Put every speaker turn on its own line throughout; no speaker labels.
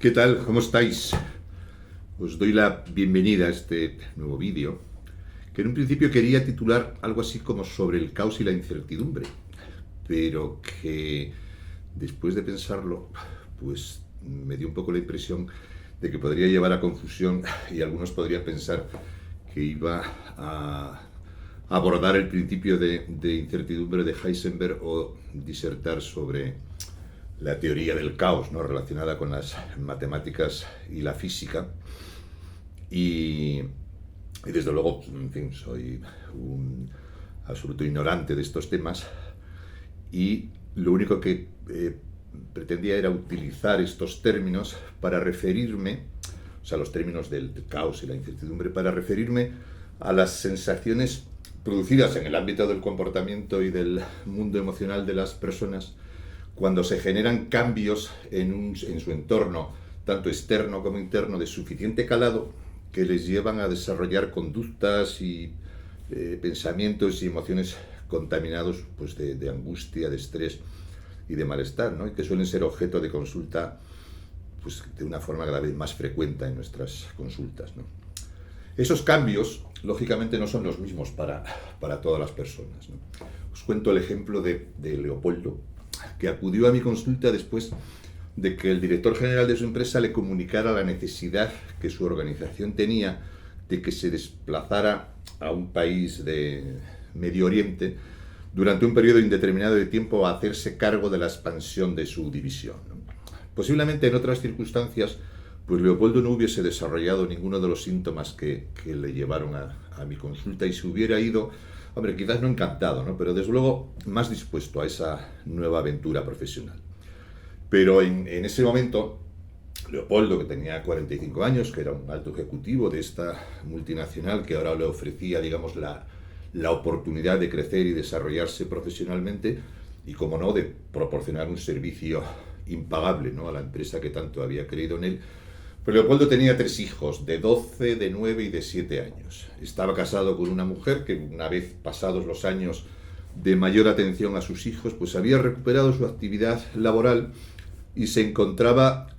¿Qué tal? ¿Cómo estáis? Os doy la bienvenida a este nuevo vídeo, que en un principio quería titular algo así como sobre el caos y la incertidumbre, pero que después de pensarlo, pues me dio un poco la impresión de que podría llevar a confusión y algunos podrían pensar que iba a abordar el principio de incertidumbre de Heisenberg o disertar sobre la teoría del caos, ¿no?, relacionada con las matemáticas y la física. Y desde luego, en fin, soy un absoluto ignorante de estos temas y lo único que pretendía era utilizar estos términos para referirme, o sea, los términos del caos y la incertidumbre, para referirme a las sensaciones producidas en el ámbito del comportamiento y del mundo emocional de las personas cuando se generan cambios en su entorno, tanto externo como interno, de suficiente calado que les llevan a desarrollar conductas y pensamientos y emociones contaminados pues, de angustia, de estrés y de malestar, ¿no? Y que suelen ser objeto de consulta pues, de una forma cada vez más frecuente en nuestras consultas, ¿no? Esos cambios, lógicamente, no son los mismos para todas las personas, ¿no? Os cuento el ejemplo de Leopoldo, que acudió a mi consulta después de que el director general de su empresa le comunicara la necesidad que su organización tenía de que se desplazara a un país de Medio Oriente durante un periodo indeterminado de tiempo a hacerse cargo de la expansión de su división, ¿no? Posiblemente en otras circunstancias, pues Leopoldo no hubiese desarrollado ninguno de los síntomas que le llevaron a mi consulta y se hubiera ido, hombre, quizás no encantado, ¿no?, pero desde luego más dispuesto a esa nueva aventura profesional. Pero en ese momento, Leopoldo, que tenía 45 años, que era un alto ejecutivo de esta multinacional que ahora le ofrecía, digamos, la oportunidad de crecer y desarrollarse profesionalmente y, como no, de proporcionar un servicio impagable, ¿no?, a la empresa que tanto había creído en él. Pero Leopoldo tenía 3 hijos, de 12, de 9 y de 7 años. Estaba casado con una mujer que, una vez pasados los años de mayor atención a sus hijos, pues había recuperado su actividad laboral y se encontraba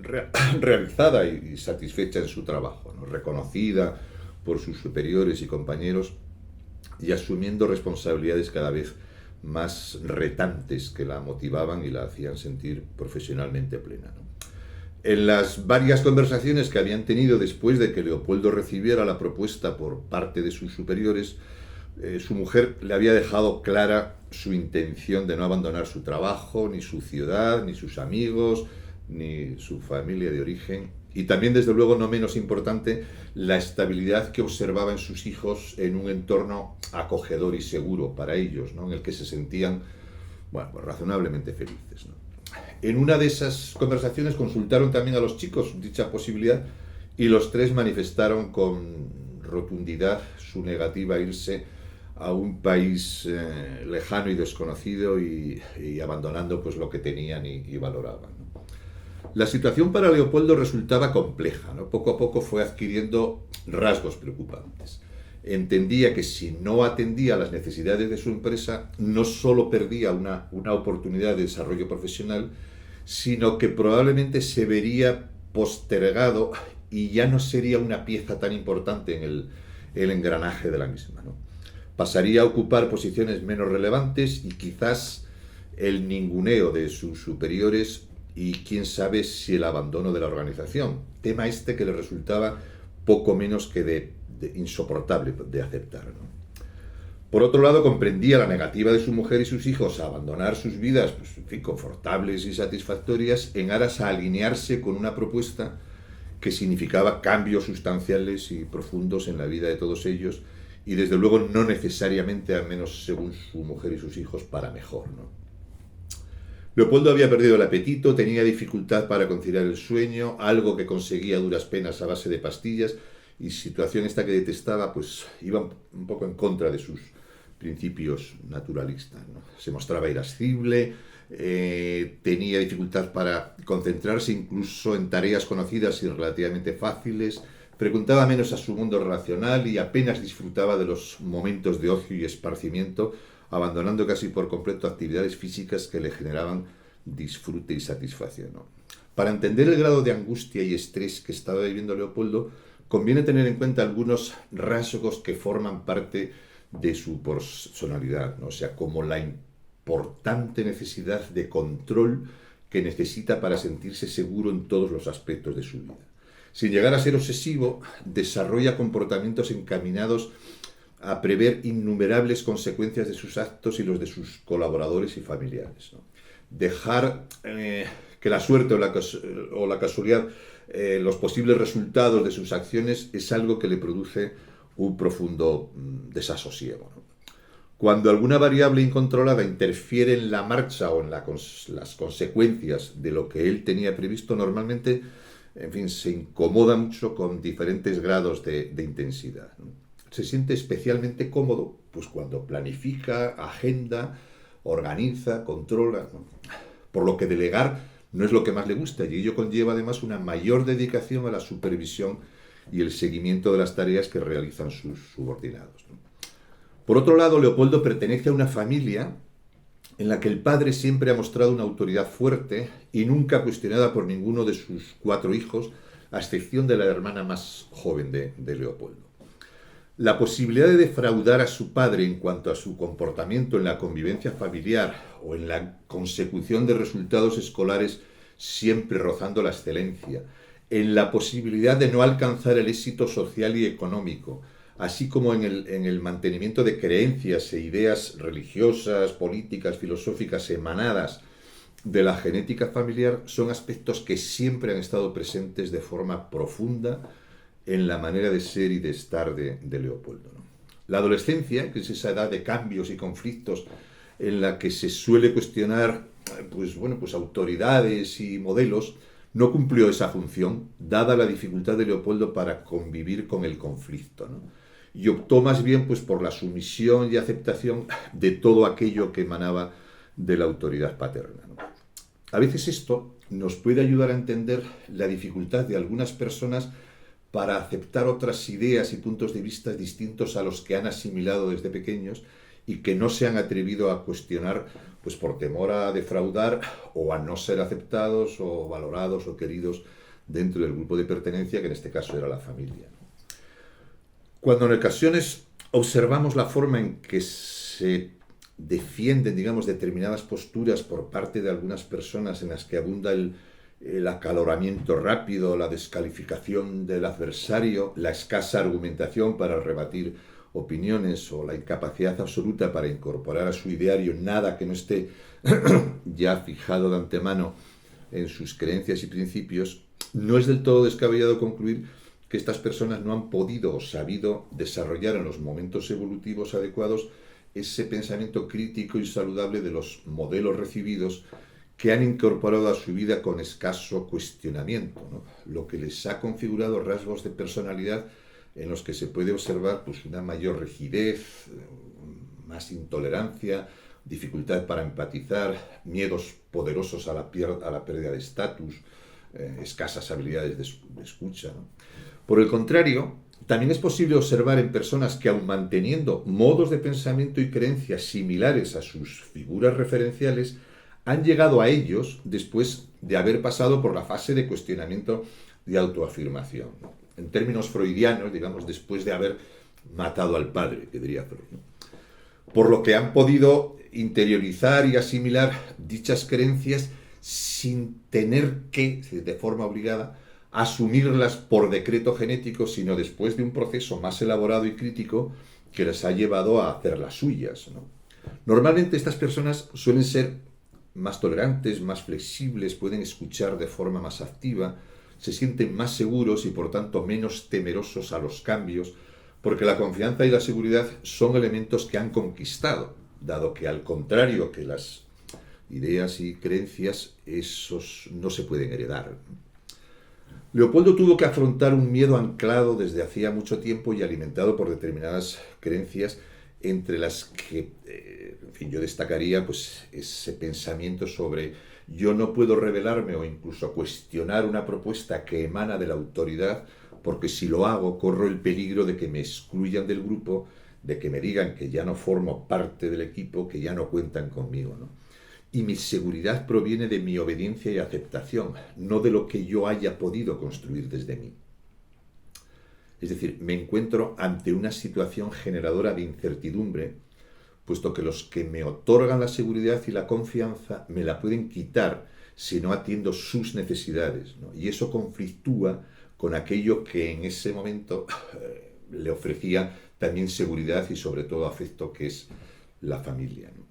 realizada y satisfecha en su trabajo, ¿no?, reconocida por sus superiores y compañeros y asumiendo responsabilidades cada vez más retantes que la motivaban y la hacían sentir profesionalmente plena, ¿no? En las varias conversaciones que habían tenido después de que Leopoldo recibiera la propuesta por parte de sus superiores, su mujer le había dejado clara su intención de no abandonar su trabajo, ni su ciudad, ni sus amigos, ni su familia de origen. Y también, desde luego, no menos importante, la estabilidad que observaba en sus hijos en un entorno acogedor y seguro para ellos, ¿no?, en el que se sentían, bueno, pues razonablemente felices, ¿no? En una de esas conversaciones consultaron también a los chicos dicha posibilidad y los 3 manifestaron con rotundidad su negativa a irse a un país lejano y desconocido y abandonando pues lo que tenían y valoraban, ¿no? La situación para Leopoldo resultaba compleja, ¿no? Poco a poco fue adquiriendo rasgos preocupantes. Entendía que si no atendía a las necesidades de su empresa, no solo perdía una oportunidad de desarrollo profesional, sino que probablemente se vería postergado y ya no sería una pieza tan importante en el engranaje de la misma, ¿no? Pasaría a ocupar posiciones menos relevantes y quizás el ninguneo de sus superiores y quién sabe si el abandono de la organización, tema este que le resultaba poco menos que de insoportable de aceptar, ¿no? Por otro lado, comprendía la negativa de su mujer y sus hijos a abandonar sus vidas, pues, en fin, confortables y satisfactorias en aras a alinearse con una propuesta que significaba cambios sustanciales y profundos en la vida de todos ellos y, desde luego, no necesariamente, al menos según su mujer y sus hijos, para mejor, ¿no? Leopoldo había perdido el apetito, tenía dificultad para conciliar el sueño, algo que conseguía a duras penas a base de pastillas, y situación esta que detestaba, pues iba un poco en contra de sus principios naturalistas, ¿no? Se mostraba irascible, tenía dificultad para concentrarse incluso en tareas conocidas y relativamente fáciles, frecuentaba menos a su mundo relacional y apenas disfrutaba de los momentos de ocio y esparcimiento, abandonando casi por completo actividades físicas que le generaban disfrute y satisfacción, ¿no? Para entender el grado de angustia y estrés que estaba viviendo Leopoldo, conviene tener en cuenta algunos rasgos que forman parte de su personalidad, ¿no? O sea, como la importante necesidad de control que necesita para sentirse seguro en todos los aspectos de su vida. Sin llegar a ser obsesivo, desarrolla comportamientos encaminados a prever innumerables consecuencias de sus actos y los de sus colaboradores y familiares, ¿no? Dejar que la suerte o la casualidad, los posibles resultados de sus acciones es algo que le produce un profundo desasosiego, ¿no? Cuando alguna variable incontrolada interfiere en la marcha o en las consecuencias de lo que él tenía previsto, normalmente, en fin, se incomoda mucho con diferentes grados de intensidad, ¿no? Se siente especialmente cómodo pues cuando planifica, agenda, organiza, controla, ¿no? Por lo que delegar no es lo que más le gusta y ello conlleva además una mayor dedicación a la supervisión y el seguimiento de las tareas que realizan sus subordinados, ¿no? Por otro lado, Leopoldo pertenece a una familia en la que el padre siempre ha mostrado una autoridad fuerte y nunca cuestionada por ninguno de sus 4 hijos, a excepción de la hermana más joven de Leopoldo. La posibilidad de defraudar a su padre en cuanto a su comportamiento en la convivencia familiar o en la consecución de resultados escolares siempre rozando la excelencia, en la posibilidad de no alcanzar el éxito social y económico, así como en el mantenimiento de creencias e ideas religiosas, políticas, filosóficas emanadas de la genética familiar, son aspectos que siempre han estado presentes de forma profunda en la manera de ser y de estar de Leopoldo, ¿no? La adolescencia, que es esa edad de cambios y conflictos en la que se suele cuestionar pues autoridades y modelos, no cumplió esa función, dada la dificultad de Leopoldo para convivir con el conflicto, ¿no? Y optó más bien pues por la sumisión y aceptación de todo aquello que emanaba de la autoridad paterna, ¿no? A veces esto nos puede ayudar a entender la dificultad de algunas personas para aceptar otras ideas y puntos de vista distintos a los que han asimilado desde pequeños y que no se han atrevido a cuestionar pues por temor a defraudar o a no ser aceptados o valorados o queridos dentro del grupo de pertenencia, que en este caso era la familia. Cuando en ocasiones observamos la forma en que se defienden, digamos, determinadas posturas por parte de algunas personas en las que abunda el acaloramiento rápido, la descalificación del adversario, la escasa argumentación para rebatir opiniones o la incapacidad absoluta para incorporar a su ideario nada que no esté ya fijado de antemano en sus creencias y principios, no es del todo descabellado concluir que estas personas no han podido o sabido desarrollar en los momentos evolutivos adecuados ese pensamiento crítico y saludable de los modelos recibidos que han incorporado a su vida con escaso cuestionamiento, ¿no? Lo que les ha configurado rasgos de personalidad en los que se puede observar pues, una mayor rigidez, más intolerancia, dificultad para empatizar, miedos poderosos a la pérdida de estatus, escasas habilidades de escucha, ¿no? Por el contrario, también es posible observar en personas que, aun manteniendo modos de pensamiento y creencias similares a sus figuras referenciales, han llegado a ellos después de haber pasado por la fase de cuestionamiento y autoafirmación, ¿no? En términos freudianos, digamos, después de haber matado al padre, que diría Freud, ¿no? Por lo que han podido interiorizar y asimilar dichas creencias sin tener que, de forma obligada, asumirlas por decreto genético, sino después de un proceso más elaborado y crítico que les ha llevado a hacer las suyas, ¿no? Normalmente estas personas suelen ser más tolerantes, más flexibles, pueden escuchar de forma más activa, se sienten más seguros y por tanto menos temerosos a los cambios, porque la confianza y la seguridad son elementos que han conquistado, dado que al contrario que las ideas y creencias, esos no se pueden heredar. Leopoldo tuvo que afrontar un miedo anclado desde hacía mucho tiempo y alimentado por determinadas creencias, entre las que, en fin, yo destacaría pues, ese pensamiento sobre yo no puedo rebelarme o incluso cuestionar una propuesta que emana de la autoridad, porque si lo hago corro el peligro de que me excluyan del grupo, de que me digan que ya no formo parte del equipo, que ya no cuentan conmigo, ¿no? y mi seguridad proviene de mi obediencia y aceptación, no de lo que yo haya podido construir desde mí. Es decir, me encuentro ante una situación generadora de incertidumbre, puesto que los que me otorgan la seguridad y la confianza me la pueden quitar si no atiendo sus necesidades, ¿no? Y eso conflictúa con aquello que en ese momento le ofrecía también seguridad y sobre todo afecto, que es la familia, ¿no?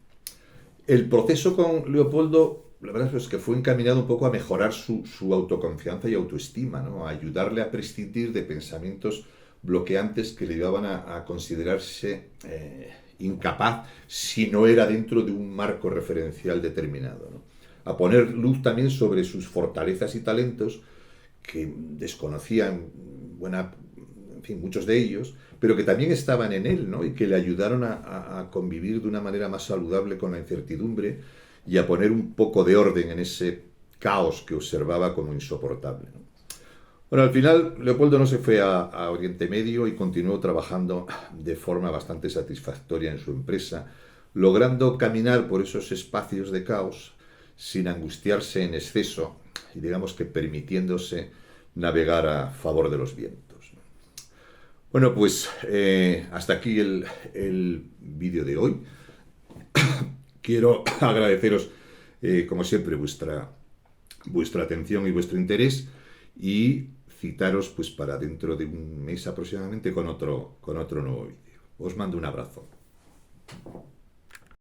El proceso con Leopoldo, la verdad es que fue encaminado un poco a mejorar su autoconfianza y autoestima, ¿no? A ayudarle a prescindir de pensamientos bloqueantes que le llevaban a considerarse incapaz si no era dentro de un marco referencial determinado, ¿no? A poner luz también sobre sus fortalezas y talentos que desconocían muchos de ellos, pero que también estaban en él, ¿no? Y que le ayudaron a convivir de una manera más saludable con la incertidumbre y a poner un poco de orden en ese caos que observaba como insoportable, ¿no? Bueno, al final Leopoldo no se fue a Oriente Medio y continuó trabajando de forma bastante satisfactoria en su empresa, logrando caminar por esos espacios de caos sin angustiarse en exceso y digamos que permitiéndose navegar a favor de los vientos. Bueno, pues hasta aquí el vídeo de hoy. Quiero agradeceros, como siempre, vuestra atención y vuestro interés y citaros pues para dentro de un mes aproximadamente con otro nuevo vídeo. Os mando un abrazo.